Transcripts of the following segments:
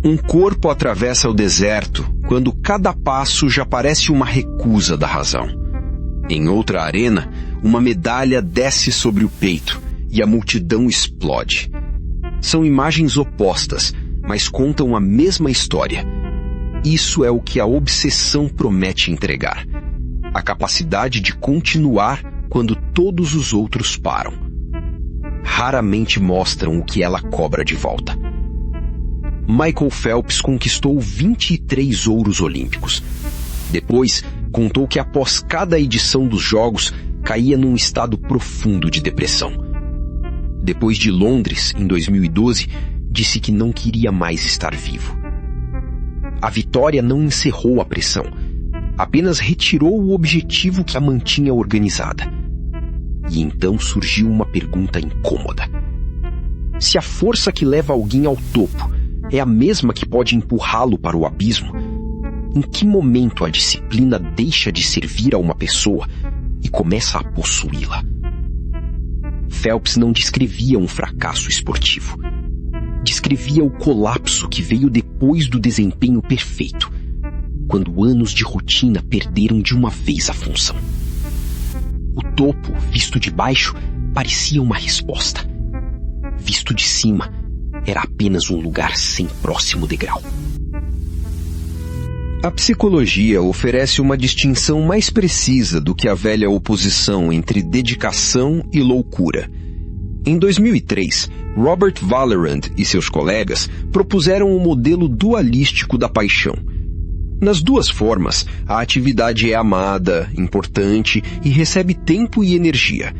Um corpo atravessa o deserto quando cada passo já parece uma recusa da razão. Em outra arena, uma medalha desce sobre o peito e a multidão explode. São imagens opostas, mas contam a mesma história. Isso é o que a obsessão promete entregar. A capacidade de continuar quando todos os outros param. Raramente mostram o que ela cobra de volta. Michael Phelps conquistou 23 ouros olímpicos. Depois, contou que após cada edição dos Jogos, caía num estado profundo de depressão. Depois de Londres, em 2012, disse que não queria mais estar vivo. A vitória não encerrou a pressão, apenas retirou o objetivo que a mantinha organizada. E então surgiu uma pergunta incômoda. Se a força que leva alguém ao topo é a mesma que pode empurrá-lo para o abismo, em que momento a disciplina deixa de servir a uma pessoa e começa a possuí-la? Phelps não descrevia um fracasso esportivo. Descrevia o colapso que veio depois do desempenho perfeito, quando anos de rotina perderam de uma vez a função. O topo, visto de baixo, parecia uma resposta. Visto de cima, era apenas um lugar sem próximo degrau. A psicologia oferece uma distinção mais precisa do que a velha oposição entre dedicação e loucura. Em 2003, Robert Vallerand e seus colegas propuseram um modelo dualístico da paixão. Nas duas formas, a atividade é amada, importante e recebe tempo e energia.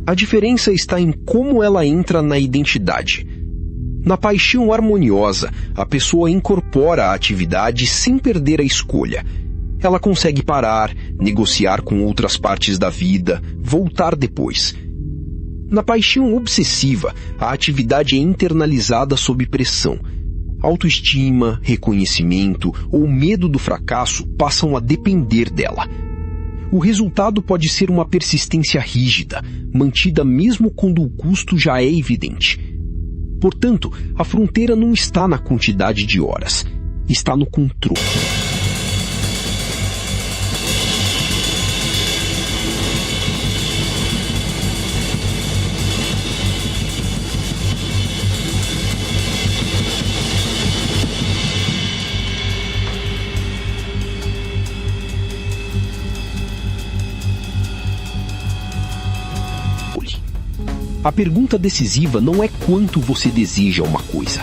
A diferença está em como ela entra na identidade. Na paixão harmoniosa, a pessoa incorpora a atividade sem perder a escolha. Ela consegue parar, negociar com outras partes da vida, voltar depois. Na paixão obsessiva, a atividade é internalizada sob pressão. Autoestima, reconhecimento ou medo do fracasso passam a depender dela. O resultado pode ser uma persistência rígida, mantida mesmo quando o custo já é evidente. Portanto, a fronteira não está na quantidade de horas, está no controle. A pergunta decisiva não é quanto você deseja uma coisa,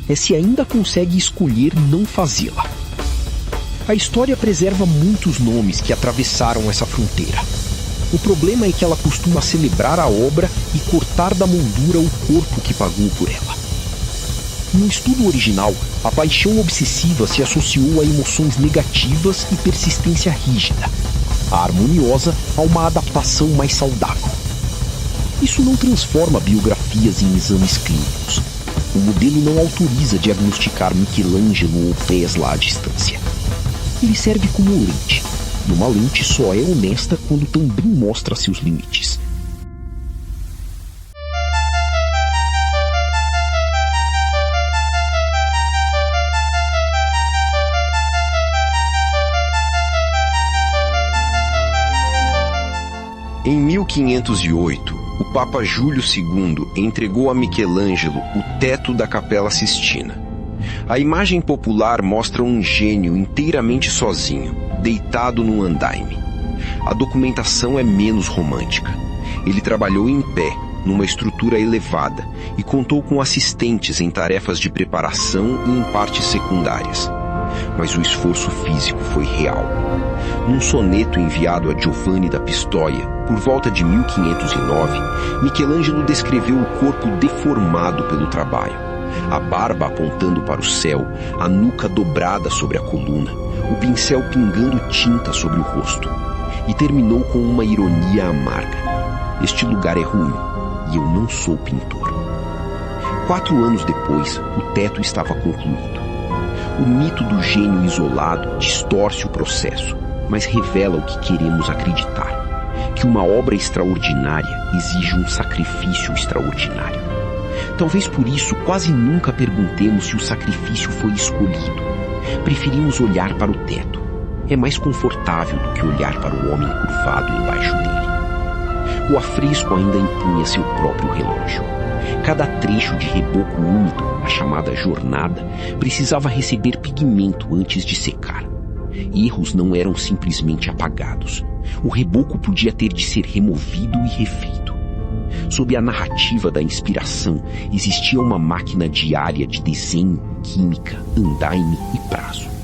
é se ainda consegue escolher não fazê-la. A história preserva muitos nomes que atravessaram essa fronteira. O problema é que ela costuma celebrar a obra e cortar da moldura o corpo que pagou por ela. No estudo original, a paixão obsessiva se associou a emoções negativas e persistência rígida, a harmoniosa a uma adaptação mais saudável. Isso não transforma biografias em exames clínicos. O modelo não autoriza diagnosticar Michelangelo ou Tesla à distância. Ele serve como lente, e uma lente só é honesta quando também mostra seus limites. Em 1508, o Papa Júlio II entregou a Michelangelo o teto da Capela Sistina. A imagem popular mostra um gênio inteiramente sozinho, deitado num andaime. A documentação é menos romântica. Ele trabalhou em pé, numa estrutura elevada, e contou com assistentes em tarefas de preparação e em partes secundárias. Mas o esforço físico foi real. Num soneto enviado a Giovanni da Pistoia, por volta de 1509, Michelangelo descreveu o corpo deformado pelo trabalho. A barba apontando para o céu, a nuca dobrada sobre a coluna, o pincel pingando tinta sobre o rosto. E terminou com uma ironia amarga. Este lugar é ruim, e eu não sou pintor. 4 anos depois, o teto estava concluído. O mito do gênio isolado distorce o processo, mas revela o que queremos acreditar: que uma obra extraordinária exige um sacrifício extraordinário. Talvez por isso quase nunca perguntemos se o sacrifício foi escolhido. Preferimos olhar para o teto. É mais confortável do que olhar para o homem curvado embaixo dele. O afresco ainda empunha seu próprio relógio. Cada trecho de reboco úmido, a chamada jornada, precisava receber pigmento antes de secar. Erros não eram simplesmente apagados. O reboco podia ter de ser removido e refeito. Sob a narrativa da inspiração, existia uma máquina diária de desenho, química, andaime e prazo.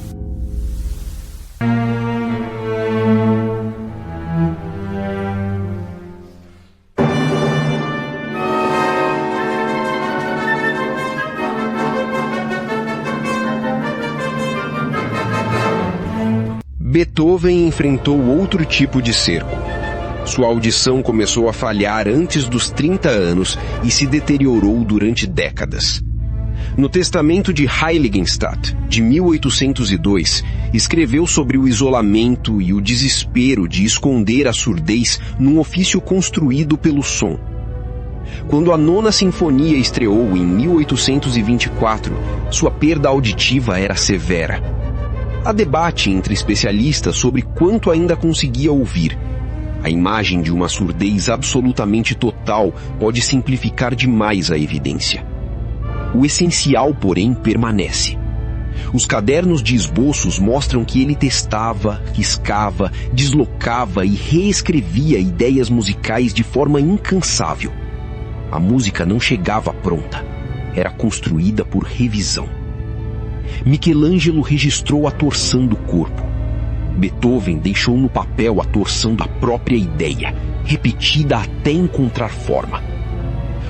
Beethoven enfrentou outro tipo de cerco. Sua audição começou a falhar antes dos 30 anos e se deteriorou durante décadas. No Testamento de Heiligenstadt, de 1802, escreveu sobre o isolamento e o desespero de esconder a surdez num ofício construído pelo som. Quando a Nona Sinfonia estreou em 1824, sua perda auditiva era severa. Há debate entre especialistas sobre quanto ainda conseguia ouvir. A imagem de uma surdez absolutamente total pode simplificar demais a evidência. O essencial, porém, permanece. Os cadernos de esboços mostram que ele testava, riscava, deslocava e reescrevia ideias musicais de forma incansável. A música não chegava pronta, era construída por revisão. Michelangelo registrou a torção do corpo. Beethoven deixou no papel a torção da própria ideia, repetida até encontrar forma.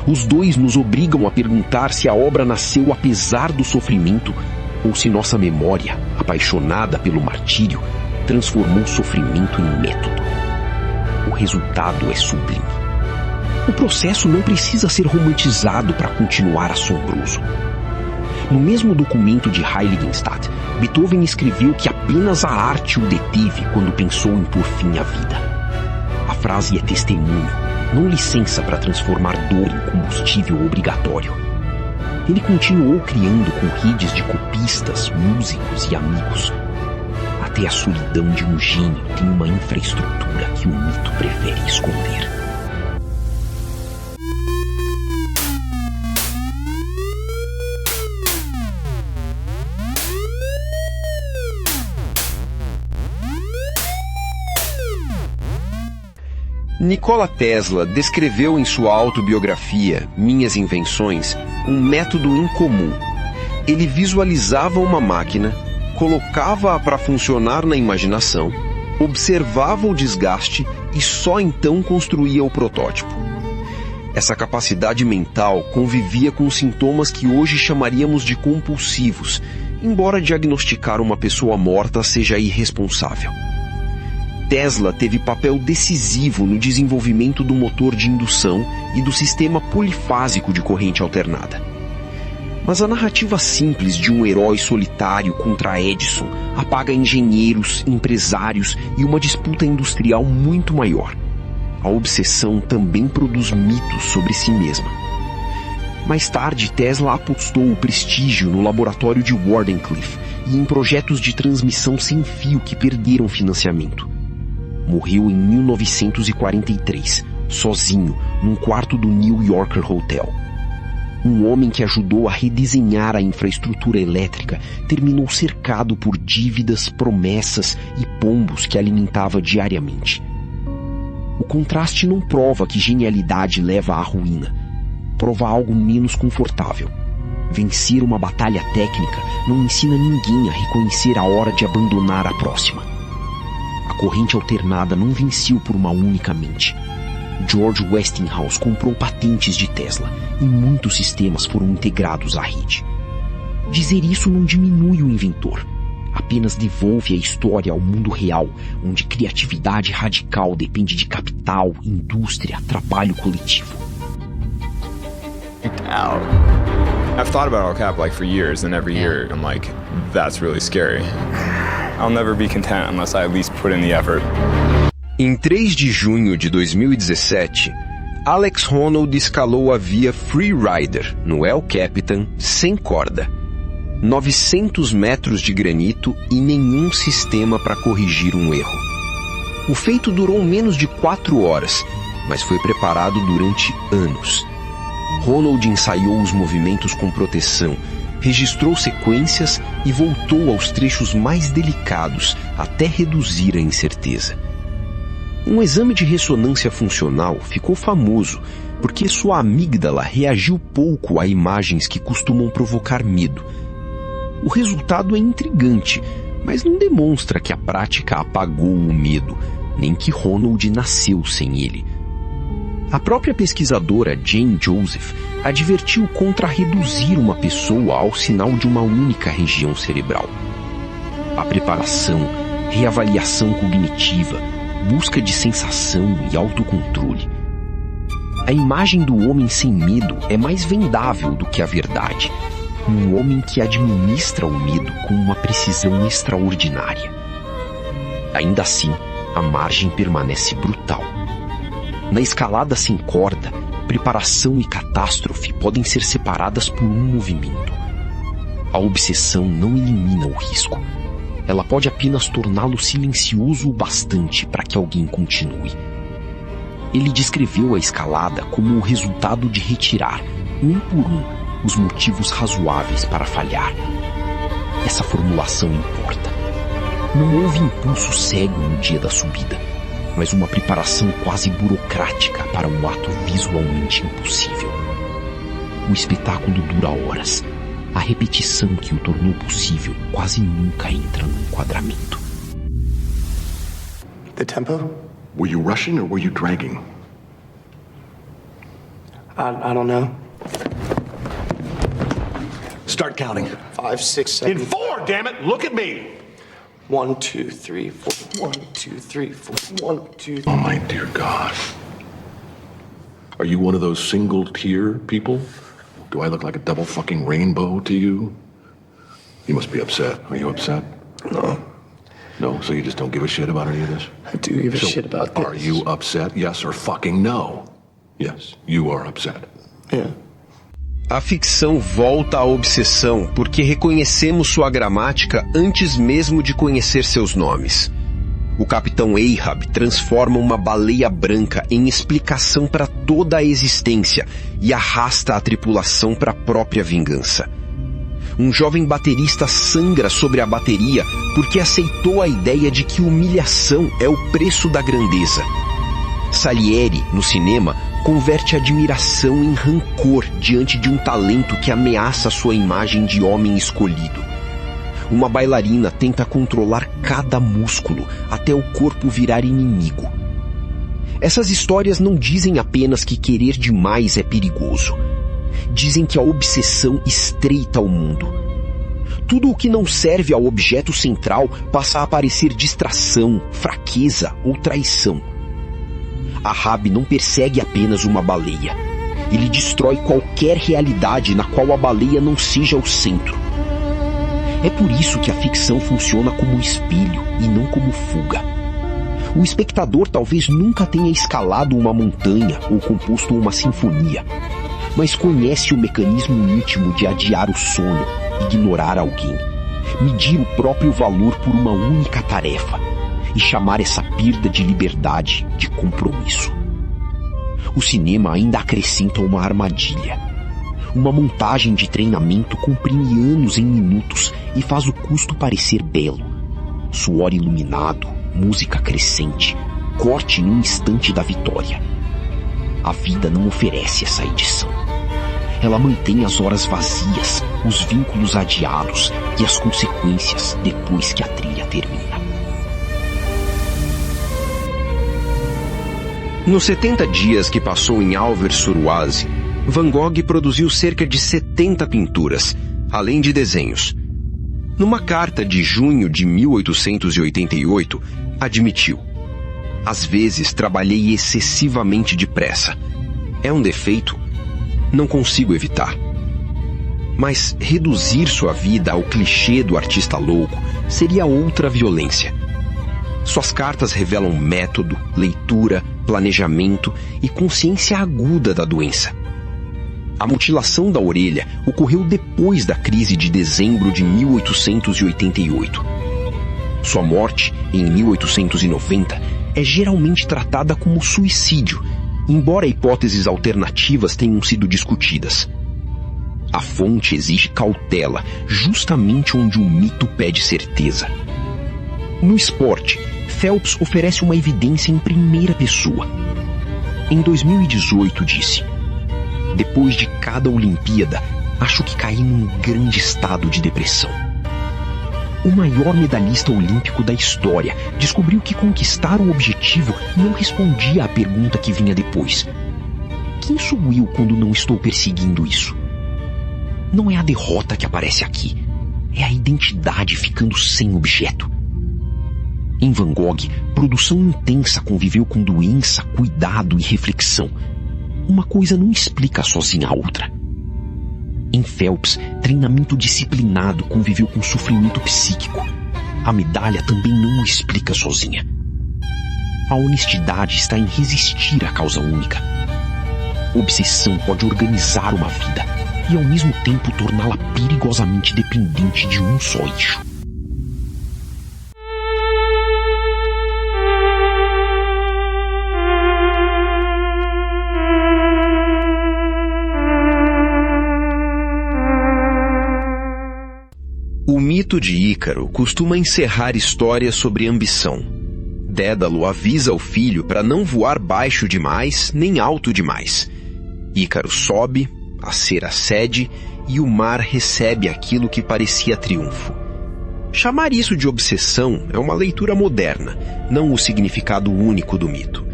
Os dois nos obrigam a perguntar se a obra nasceu apesar do sofrimento ou se nossa memória, apaixonada pelo martírio, transformou o sofrimento em método. O resultado é sublime. O processo não precisa ser romantizado para continuar assombroso. No mesmo documento de Heiligenstadt, Beethoven escreveu que apenas a arte o deteve quando pensou em pôr fim à vida. A frase é testemunho, não licença para transformar dor em combustível obrigatório. Ele continuou criando com redes de copistas, músicos e amigos. Até a solidão de um gênio tem uma infraestrutura que o mito prefere esconder. Nikola Tesla descreveu em sua autobiografia, Minhas Invenções, um método incomum. Ele visualizava uma máquina, colocava-a para funcionar na imaginação, observava o desgaste e só então construía o protótipo. Essa capacidade mental convivia com sintomas que hoje chamaríamos de compulsivos, embora diagnosticar uma pessoa morta seja irresponsável. Tesla teve papel decisivo no desenvolvimento do motor de indução e do sistema polifásico de corrente alternada. Mas a narrativa simples de um herói solitário contra Edison apaga engenheiros, empresários e uma disputa industrial muito maior. A obsessão também produz mitos sobre si mesma. Mais tarde, Tesla apostou o prestígio no laboratório de Wardenclyffe e em projetos de transmissão sem fio que perderam financiamento. Morreu em 1943, sozinho, num quarto do New Yorker Hotel. Um homem que ajudou a redesenhar a infraestrutura elétrica terminou cercado por dívidas, promessas e pombos que alimentava diariamente. O contraste não prova que genialidade leva à ruína. Prova algo menos confortável. Vencer uma batalha técnica não ensina ninguém a reconhecer a hora de abandonar a próxima. A corrente alternada não venceu por uma única mente. George Westinghouse comprou patentes de Tesla e muitos sistemas foram integrados à rede. Dizer isso não diminui o inventor, apenas devolve a história ao mundo real, onde criatividade radical depende de capital, indústria, trabalho coletivo. I've thought about All Cap for years, and every year I'm like, that's really scary. I'll never be content unless I at least put in the effort. Em 3 de junho de 2017, Alex Honnold escalou a via Freerider, no El Capitan, sem corda. 900 metros de granito e nenhum sistema para corrigir um erro. O feito durou menos de 4 horas, mas foi preparado durante anos. Honnold ensaiou os movimentos com proteção, registrou sequências e voltou aos trechos mais delicados até reduzir a incerteza. Um exame de ressonância funcional ficou famoso porque sua amígdala reagiu pouco a imagens que costumam provocar medo. O resultado é intrigante, mas não demonstra que a prática apagou o medo, nem que Honnold nasceu sem ele. A própria pesquisadora Jane Joseph advertiu contra reduzir uma pessoa ao sinal de uma única região cerebral. A preparação, reavaliação cognitiva, busca de sensação e autocontrole. A imagem do homem sem medo é mais vendável do que a verdade. Um homem que administra o medo com uma precisão extraordinária. Ainda assim, a margem permanece brutal. Na escalada sem corda, preparação e catástrofe podem ser separadas por um movimento. A obsessão não elimina o risco. Ela pode apenas torná-lo silencioso o bastante para que alguém continue. Ele descreveu a escalada como o resultado de retirar, um por um, os motivos razoáveis para falhar. Essa formulação importa. Não houve impulso cego no dia da subida, mas uma preparação quase burocrática para um ato visualmente impossível. O espetáculo dura horas. A repetição que o tornou possível quase nunca entra no enquadramento. The tempo? Were you rushing or were you dragging? I don't know. Start counting. 5, 6, 7. In 4, damn it! Look at me! 1, 2, 3, 4. 1, 2, 3, 4. 1, 2, 3. Oh my dear God. Are you one of those single tier people? Do I look like a double fucking rainbow to you? You must be upset. Are you upset? No. No, so you just don't give a shit about any of this? I do give a shit about this. Are you upset? Yes or fucking no? Yes, you are upset. Yeah. A ficção volta à obsessão porque reconhecemos sua gramática antes mesmo de conhecer seus nomes. O capitão Ahab transforma uma baleia branca em explicação para toda a existência e arrasta a tripulação para a própria vingança. Um jovem baterista sangra sobre a bateria porque aceitou a ideia de que humilhação é o preço da grandeza. Salieri, no cinema, converte admiração em rancor diante de um talento que ameaça sua imagem de homem escolhido. Uma bailarina tenta controlar cada músculo até o corpo virar inimigo. Essas histórias não dizem apenas que querer demais é perigoso. Dizem que a obsessão estreita o mundo. Tudo o que não serve ao objeto central passa a parecer distração, fraqueza ou traição. Ahab não persegue apenas uma baleia. Ele destrói qualquer realidade na qual a baleia não seja o centro. É por isso que a ficção funciona como espelho e não como fuga. O espectador talvez nunca tenha escalado uma montanha ou composto uma sinfonia, mas conhece o mecanismo íntimo de adiar o sono, ignorar alguém, medir o próprio valor por uma única tarefa e chamar essa perda de liberdade de compromisso. O cinema ainda acrescenta uma armadilha. Uma montagem de treinamento comprime anos em minutos e faz o custo parecer belo. Suor iluminado, música crescente, corte num instante da vitória. A vida não oferece essa edição. Ela mantém as horas vazias, os vínculos adiados e as consequências depois que a trilha termina. Nos 70 dias que passou em Alves-sur-Oise, Van Gogh produziu cerca de 70 pinturas, além de desenhos. Numa carta de junho de 1888, admitiu: "Às vezes trabalhei excessivamente depressa. É um defeito? Não consigo evitar." Mas reduzir sua vida ao clichê do artista louco seria outra violência. Suas cartas revelam método, leitura, planejamento e consciência aguda da doença. A mutilação da orelha ocorreu depois da crise de dezembro de 1888. Sua morte, em 1890, é geralmente tratada como suicídio, embora hipóteses alternativas tenham sido discutidas. A fonte exige cautela, justamente onde o mito pede certeza. No esporte, Phelps oferece uma evidência em primeira pessoa. Em 2018 disse: "Depois de cada Olimpíada, acho que caí num grande estado de depressão." O maior medalhista olímpico da história descobriu que conquistar o objetivo não respondia à pergunta que vinha depois: quem sou eu quando não estou perseguindo isso? Não é a derrota que aparece aqui, é a identidade ficando sem objeto. Em Van Gogh, produção intensa conviveu com doença, cuidado e reflexão. Uma coisa não explica sozinha a outra. Em Phelps, treinamento disciplinado conviveu com sofrimento psíquico. A medalha também não o explica sozinha. A honestidade está em resistir à causa única. Obsessão pode organizar uma vida e ao mesmo tempo torná-la perigosamente dependente de um só eixo. O mito de Ícaro costuma encerrar histórias sobre ambição. Dédalo avisa o filho para não voar baixo demais nem alto demais. Ícaro sobe, a cera cede e o mar recebe aquilo que parecia triunfo. Chamar isso de obsessão é uma leitura moderna, não o significado único do mito.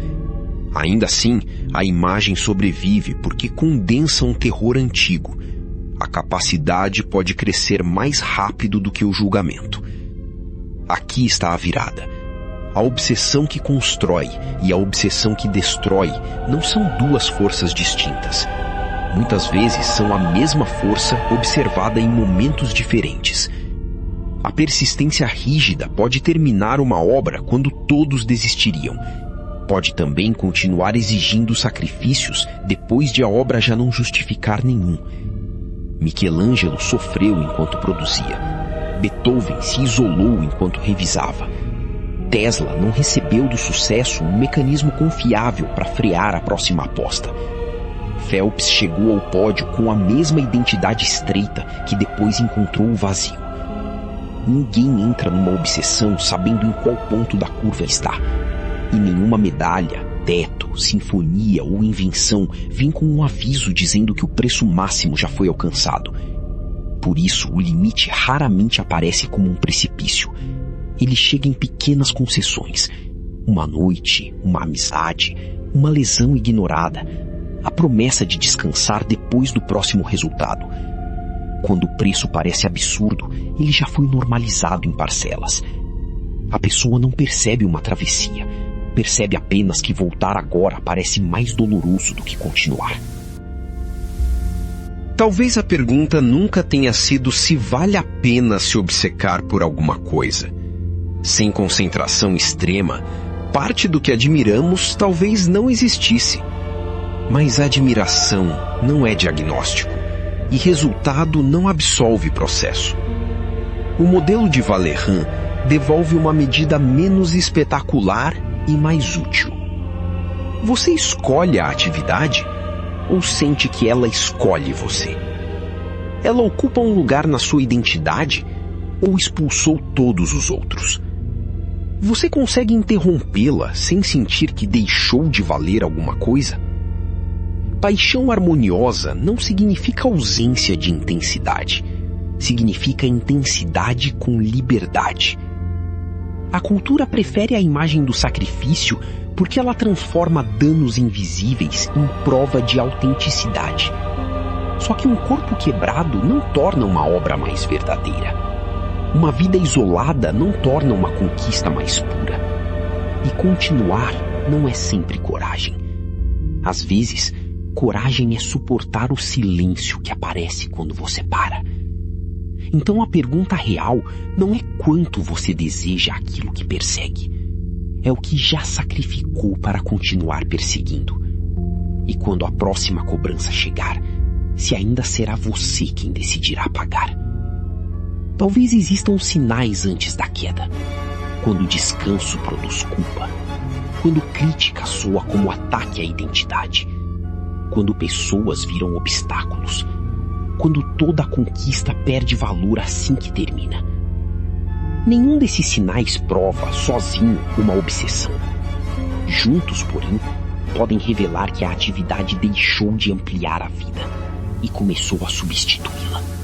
Ainda assim, a imagem sobrevive porque condensa um terror antigo. A capacidade pode crescer mais rápido do que o julgamento. Aqui está a virada. A obsessão que constrói e a obsessão que destrói não são duas forças distintas. Muitas vezes são a mesma força observada em momentos diferentes. A persistência rígida pode terminar uma obra quando todos desistiriam. Pode também continuar exigindo sacrifícios depois de a obra já não justificar nenhum. Michelangelo sofreu enquanto produzia. Beethoven se isolou enquanto revisava. Tesla não recebeu do sucesso um mecanismo confiável para frear a próxima aposta. Phelps chegou ao pódio com a mesma identidade estreita que depois encontrou o vazio. Ninguém entra numa obsessão sabendo em qual ponto da curva está. E nenhuma medalha, teto, sinfonia ou invenção vem com um aviso dizendo que o preço máximo já foi alcançado. Por isso, o limite raramente aparece como um precipício. Ele chega em pequenas concessões. Uma noite, uma amizade, uma lesão ignorada, a promessa de descansar depois do próximo resultado. Quando o preço parece absurdo, ele já foi normalizado em parcelas. A pessoa não percebe uma travessia, percebe apenas que voltar agora parece mais doloroso do que continuar. Talvez a pergunta nunca tenha sido se vale a pena se obcecar por alguma coisa. Sem concentração extrema, parte do que admiramos talvez não existisse. Mas a admiração não é diagnóstico, e resultado não absolve processo. O modelo de Vallerand devolve uma medida menos espetacular e mais útil. Você escolhe a atividade ou sente que ela escolhe você? Ela ocupa um lugar na sua identidade ou expulsou todos os outros? Você consegue interrompê-la sem sentir que deixou de valer alguma coisa? Paixão harmoniosa não significa ausência de intensidade. Significa intensidade com liberdade. A cultura prefere a imagem do sacrifício porque ela transforma danos invisíveis em prova de autenticidade. Só que um corpo quebrado não torna uma obra mais verdadeira. Uma vida isolada não torna uma conquista mais pura. E continuar não é sempre coragem. Às vezes, coragem é suportar o silêncio que aparece quando você para. Então a pergunta real não é quanto você deseja aquilo que persegue. é o que já sacrificou para continuar perseguindo. E quando a próxima cobrança chegar, se ainda será você quem decidirá pagar. Talvez existam sinais antes da queda, quando o descanso produz culpa, quando crítica soa como ataque à identidade, quando pessoas viram obstáculos, quando toda a conquista perde valor assim que termina. Nenhum desses sinais prova, sozinho, uma obsessão. Juntos, porém, podem revelar que a atividade deixou de ampliar a vida e começou a substituí-la.